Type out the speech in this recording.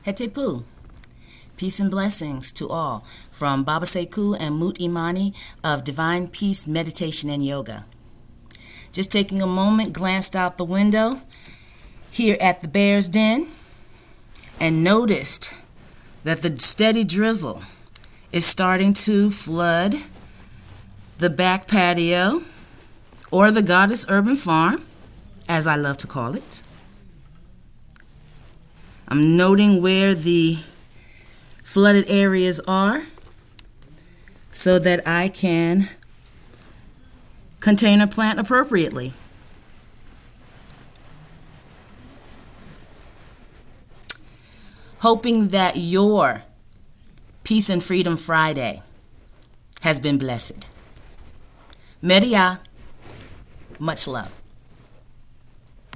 HTP. Peace and blessings to all from Baba Sekou and Mwt Imani of Divine Peace Meditation and Yoga. Just taking a moment, glanced out the window here at the Bear's Den and noticed that the steady drizzle is starting to flood the back patio, or the Goddess Urban Farm, as I love to call it. I'm noting where the flooded areas are so that I can contain a plant appropriately. Hoping that your Peace and Freedom Friday has been blessed. Media, much love.